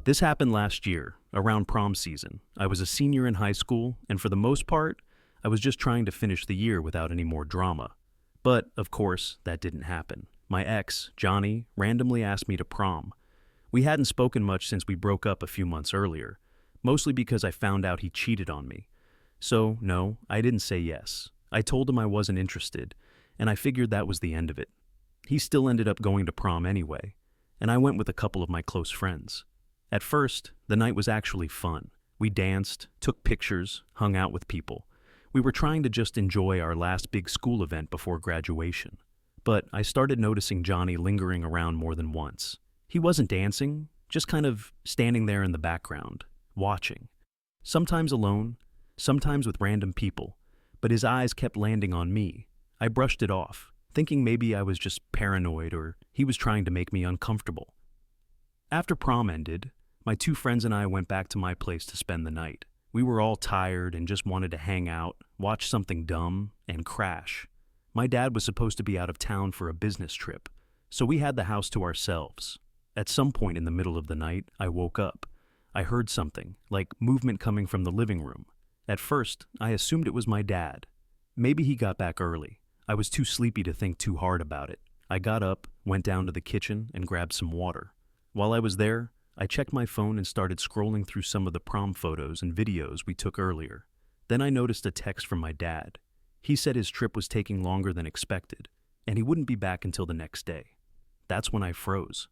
This happened last year, around prom season. I was a senior in high school, and for the most part, I was just trying to finish the year without any more drama. But, of course, that didn't happen. My ex, Johnny, randomly asked me to prom. We hadn't spoken much since we broke up a few months earlier, mostly because I found out he cheated on me. So, no, I didn't say yes. I told him I wasn't interested, and I figured that was the end of it. He still ended up going to prom anyway, and I went with a couple of my close friends. At first, the night was actually fun. We danced, took pictures, hung out with people. We were trying to just enjoy our last big school event before graduation. But I started noticing Johnny lingering around more than once. He wasn't dancing, just kind of standing there in the background, watching. Sometimes alone, sometimes with random people, but his eyes kept landing on me. I brushed it off, thinking maybe I was just paranoid or he was trying to make me uncomfortable. After prom ended, my two friends and I went back to my place to spend the night. We were all tired and just wanted to hang out, watch something dumb, and crash. My dad was supposed to be out of town for a business trip, so we had the house to ourselves. At some point in the middle of the night, I woke up. I heard something, like movement coming from the living room. At first, I assumed it was my dad. Maybe he got back early. I was too sleepy to think too hard about it. I got up, went down to the kitchen, and grabbed some water. While I was there, I checked my phone and started scrolling through some of the prom photos and videos we took earlier. Then I noticed a text from my dad. He said his trip was taking longer than expected, and he wouldn't be back until the next day. That's when I froze.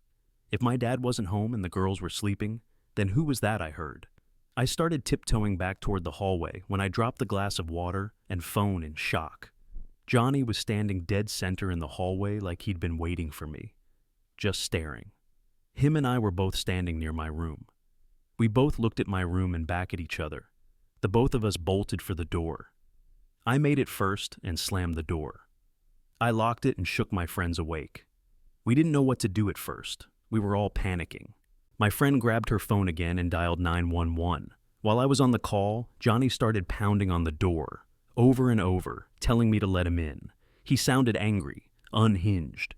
If my dad wasn't home and the girls were sleeping, then who was that I heard? I started tiptoeing back toward the hallway when I dropped the glass of water and phone in shock. Johnny was standing dead center in the hallway like he'd been waiting for me, just staring. Him and I were both standing near my room. We both looked at my room and back at each other. The both of us bolted for the door. I made it first and slammed the door. I locked it and shook my friends awake. We didn't know what to do at first. We were all panicking. My friend grabbed her phone again and dialed 911. While I was on the call, Johnny started pounding on the door, over and over, telling me to let him in. He sounded angry, unhinged.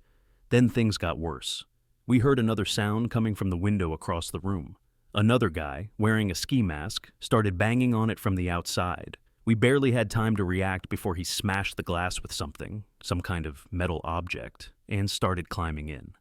Then things got worse. We heard another sound coming from the window across the room. Another guy, wearing a ski mask, started banging on it from the outside. We barely had time to react before he smashed the glass with something, some kind of metal object, and started climbing in.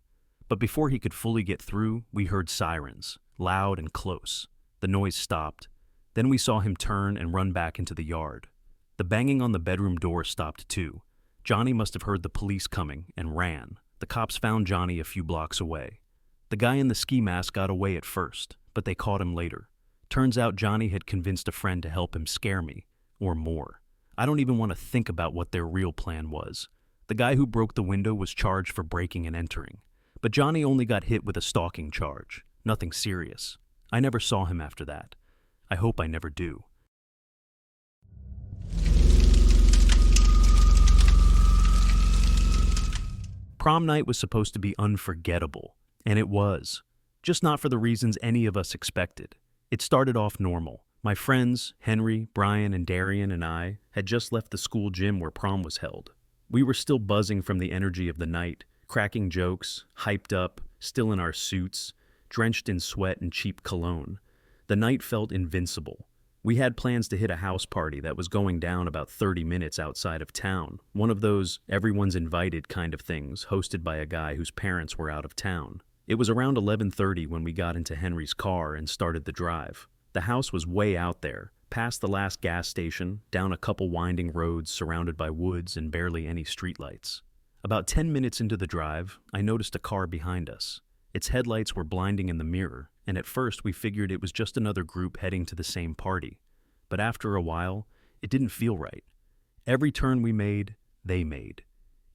But before he could fully get through, we heard sirens, loud and close. The noise stopped. Then we saw him turn and run back into the yard. The banging on the bedroom door stopped too. Johnny must have heard the police coming and ran. The cops found Johnny a few blocks away. The guy in the ski mask got away at first, but they caught him later. Turns out Johnny had convinced a friend to help him scare me, or more. I don't even want to think about what their real plan was. The guy who broke the window was charged for breaking and entering. But Johnny only got hit with a stalking charge, nothing serious. I never saw him after that. I hope I never do. Prom night was supposed to be unforgettable, and it was. Just not for the reasons any of us expected. It started off normal. My friends, Henry, Brian, and Darian and I, had just left the school gym where prom was held. We were still buzzing from the energy of the night, cracking jokes, hyped up, still in our suits, drenched in sweat and cheap cologne. The night felt invincible. We had plans to hit a house party that was going down about 30 minutes outside of town, one of those everyone's invited kind of things hosted by a guy whose parents were out of town. It was around 11:30 when we got into Henry's car and started the drive. The house was way out there, past the last gas station, down a couple winding roads surrounded by woods and barely any streetlights. About 10 minutes into the drive, I noticed a car behind us. Its headlights were blinding in the mirror, and at first we figured it was just another group heading to the same party. But after a while, it didn't feel right. Every turn we made, they made.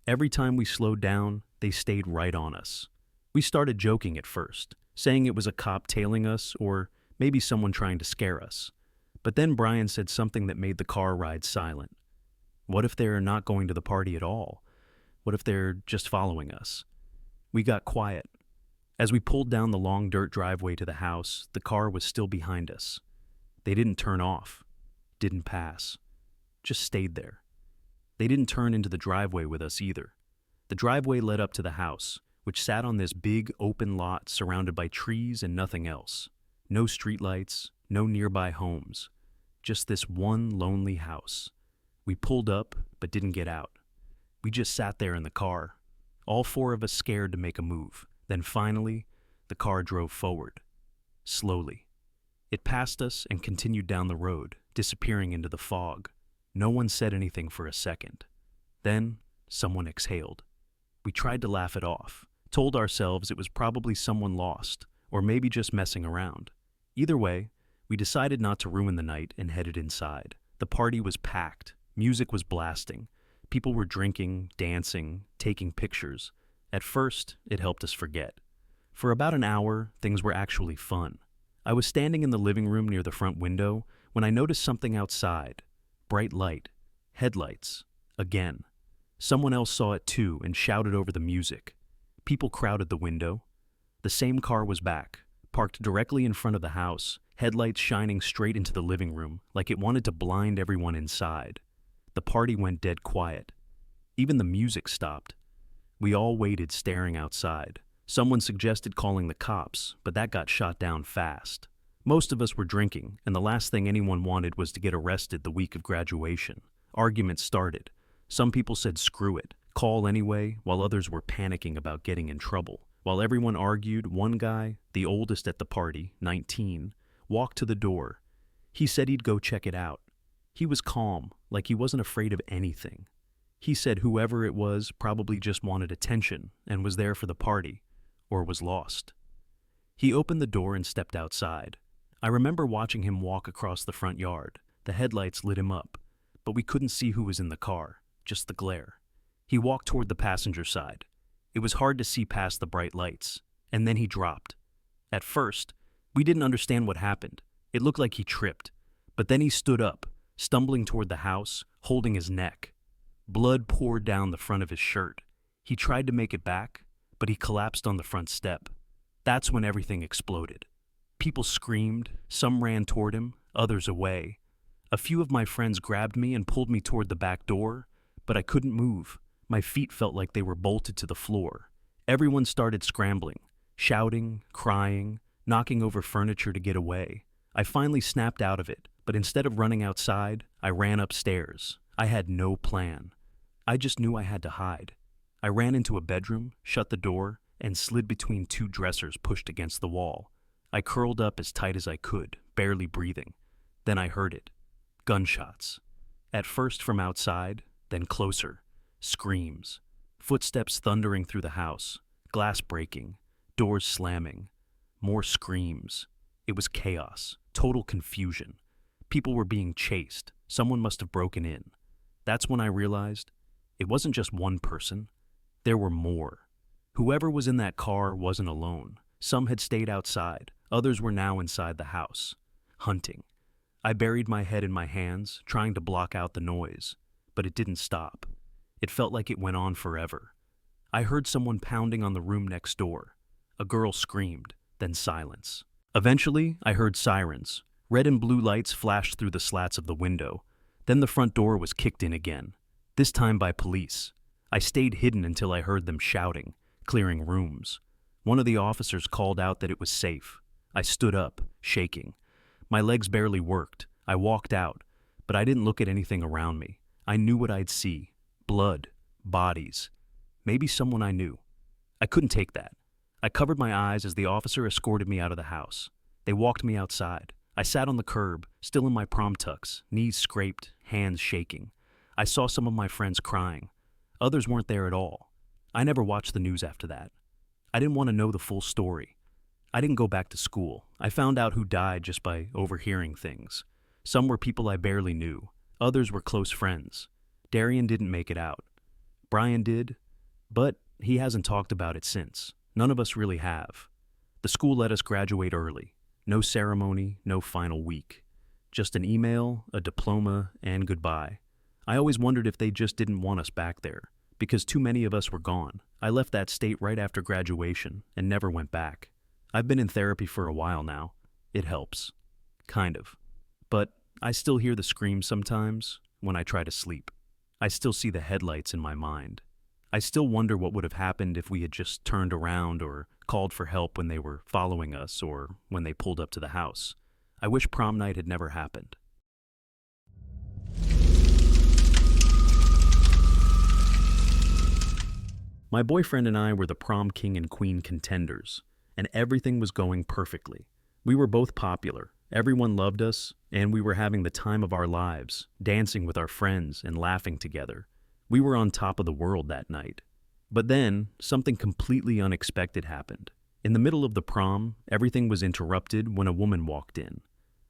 Every time we slowed down, they stayed right on us. We started joking at first, saying it was a cop tailing us or maybe someone trying to scare us. But then Brian said something that made the car ride silent. What if they're not going to the party at all? What if they're just following us? We got quiet. As we pulled down the long dirt driveway to the house, the car was still behind us. They didn't turn off, didn't pass, just stayed there. They didn't turn into the driveway with us either. The driveway led up to the house, which sat on this big open lot surrounded by trees and nothing else. No streetlights, no nearby homes. Just this one lonely house. We pulled up, but didn't get out. We just sat there in the car, all four of us scared to make a move. Then finally, the car drove forward. Slowly. It passed us and continued down the road, disappearing into the fog. No one said anything for a second. Then, someone exhaled. We tried to laugh it off, told ourselves it was probably someone lost, or maybe just messing around. Either way, we decided not to ruin the night and headed inside. The party was packed, music was blasting, people were drinking, dancing, taking pictures. At first, it helped us forget. For about an hour, things were actually fun. I was standing in the living room near the front window when I noticed something outside. Bright light. Headlights. Again. Someone else saw it too and shouted over the music. People crowded the window. The same car was back, parked directly in front of the house, headlights shining straight into the living room like it wanted to blind everyone inside. The party went dead quiet. Even the music stopped. We all waited staring outside. Someone suggested calling the cops, but that got shot down fast. Most of us were drinking, and the last thing anyone wanted was to get arrested the week of graduation. Arguments started. Some people said screw it, call anyway, while others were panicking about getting in trouble. While everyone argued, one guy, the oldest at the party, 19, walked to the door. He said he'd go check it out. He was calm, like he wasn't afraid of anything. He said whoever it was probably just wanted attention and was there for the party, or was lost. He opened the door and stepped outside. I remember watching him walk across the front yard. The headlights lit him up, but we couldn't see who was in the car, just the glare. He walked toward the passenger side. It was hard to see past the bright lights, and then he dropped. At first, we didn't understand what happened. It looked like he tripped, but then he stood up, stumbling toward the house, holding his neck. Blood poured down the front of his shirt. He tried to make it back, but he collapsed on the front step. That's when everything exploded. People screamed, some ran toward him, others away. A few of my friends grabbed me and pulled me toward the back door, but I couldn't move. My feet felt like they were bolted to the floor. Everyone started scrambling, shouting, crying, knocking over furniture to get away. I finally snapped out of it, but instead of running outside, I ran upstairs. I had no plan. I just knew I had to hide. I ran into a bedroom, shut the door, and slid between two dressers pushed against the wall. I curled up as tight as I could, barely breathing. Then I heard it. Gunshots. At first from outside, then closer. Screams. Footsteps thundering through the house. Glass breaking. Doors slamming. More screams. It was chaos. Total confusion. People were being chased. Someone must have broken in. That's when I realized it wasn't just one person. There were more. Whoever was in that car wasn't alone. Some had stayed outside. Others were now inside the house, hunting. I buried my head in my hands, trying to block out the noise, but it didn't stop. It felt like it went on forever. I heard someone pounding on the room next door. A girl screamed, then silence. Eventually, I heard sirens. Red and blue lights flashed through the slats of the window. Then the front door was kicked in again, this time by police. I stayed hidden until I heard them shouting, clearing rooms. One of the officers called out that it was safe. I stood up, shaking. My legs barely worked. I walked out, but I didn't look at anything around me. I knew what I'd see. Blood, bodies, maybe someone I knew. I couldn't take that. I covered my eyes as the officer escorted me out of the house. They walked me outside. I sat on the curb, still in my prom tux, knees scraped, hands shaking. I saw some of my friends crying. Others weren't there at all. I never watched the news after that. I didn't want to know the full story. I didn't go back to school. I found out who died just by overhearing things. Some were people I barely knew. Others were close friends. Darian didn't make it out. Brian did, but he hasn't talked about it since. None of us really have. The school let us graduate early. No ceremony, no final week. Just an email, a diploma, and goodbye. I always wondered if they just didn't want us back there, because too many of us were gone. I left that state right after graduation and never went back. I've been in therapy for a while now. It helps. Kind of. But I still hear the screams sometimes when I try to sleep. I still see the headlights in my mind. I still wonder what would have happened if we had just turned around or called for help when they were following us or when they pulled up to the house. I wish prom night had never happened. My boyfriend and I were the prom king and queen contenders, and everything was going perfectly. We were both popular, everyone loved us, and we were having the time of our lives, dancing with our friends and laughing together. We were on top of the world that night. But then, something completely unexpected happened. In the middle of the prom, everything was interrupted when a woman walked in.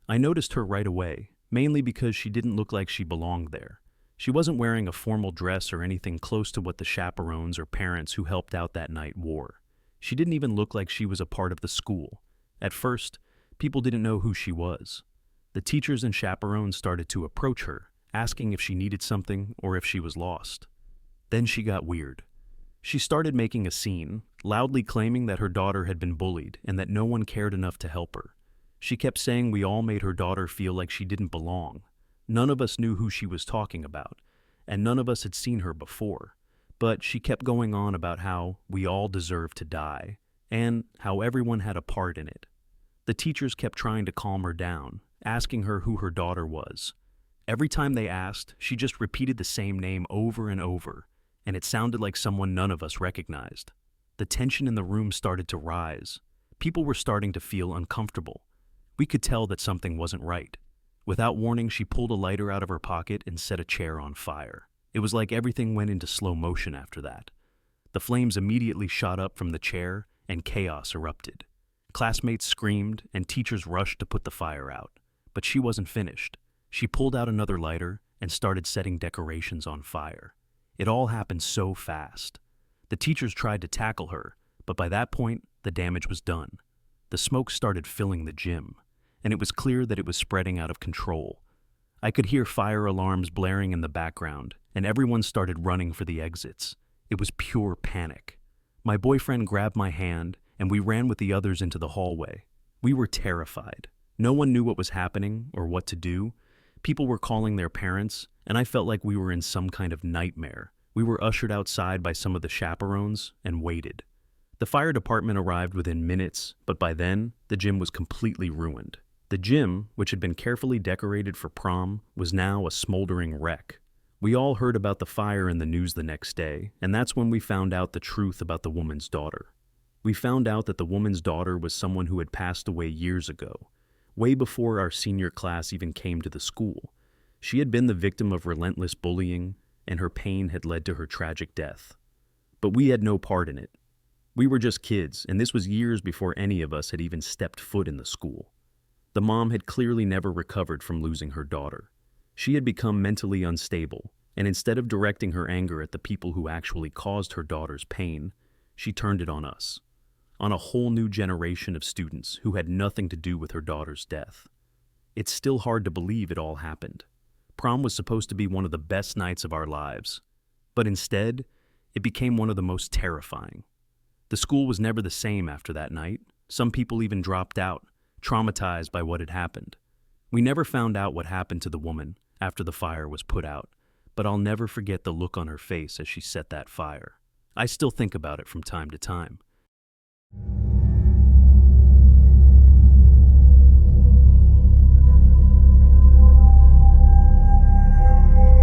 I noticed her right away, mainly because she didn't look like she belonged there. She wasn't wearing a formal dress or anything close to what the chaperones or parents who helped out that night wore. She didn't even look like she was a part of the school. At first, people didn't know who she was. The teachers and chaperones started to approach her, asking if she needed something or if she was lost. Then she got weird. She started making a scene, loudly claiming that her daughter had been bullied and that no one cared enough to help her. She kept saying we all made her daughter feel like she didn't belong. None of us knew who she was talking about, and none of us had seen her before. But she kept going on about how we all deserved to die, and how everyone had a part in it. The teachers kept trying to calm her down, asking her who her daughter was. Every time they asked, she just repeated the same name over and over, and it sounded like someone none of us recognized. The tension in the room started to rise. People were starting to feel uncomfortable. We could tell that something wasn't right. Without warning, she pulled a lighter out of her pocket and set a chair on fire. It was like everything went into slow motion after that. The flames immediately shot up from the chair, and chaos erupted. Classmates screamed, and teachers rushed to put the fire out. But she wasn't finished. She pulled out another lighter and started setting decorations on fire. It all happened so fast. The teachers tried to tackle her, but by that point, the damage was done. The smoke started filling the gym, and it was clear that it was spreading out of control. I could hear fire alarms blaring in the background, and everyone started running for the exits. It was pure panic. My boyfriend grabbed my hand, and we ran with the others into the hallway. We were terrified. No one knew what was happening or what to do. People were calling their parents, and I felt like we were in some kind of nightmare. We were ushered outside by some of the chaperones and waited. The fire department arrived within minutes, but by then, the gym was completely ruined. The gym, which had been carefully decorated for prom, was now a smoldering wreck. We all heard about the fire in the news the next day, and that's when we found out the truth about the woman's daughter. We found out that the woman's daughter was someone who had passed away years ago, way before our senior class even came to the school. She had been the victim of relentless bullying, and her pain had led to her tragic death. But we had no part in it. We were just kids, and this was years before any of us had even stepped foot in the school. The mom had clearly never recovered from losing her daughter. She had become mentally unstable, and instead of directing her anger at the people who actually caused her daughter's pain, she turned it on us, on a whole new generation of students who had nothing to do with her daughter's death. It's still hard to believe it all happened. Prom was supposed to be one of the best nights of our lives, but instead, it became one of the most terrifying. The school was never the same after that night. Some people even dropped out, traumatized by what had happened. We never found out what happened to the woman after the fire was put out, but I'll never forget the look on her face as she set that fire. I still think about it from time to time.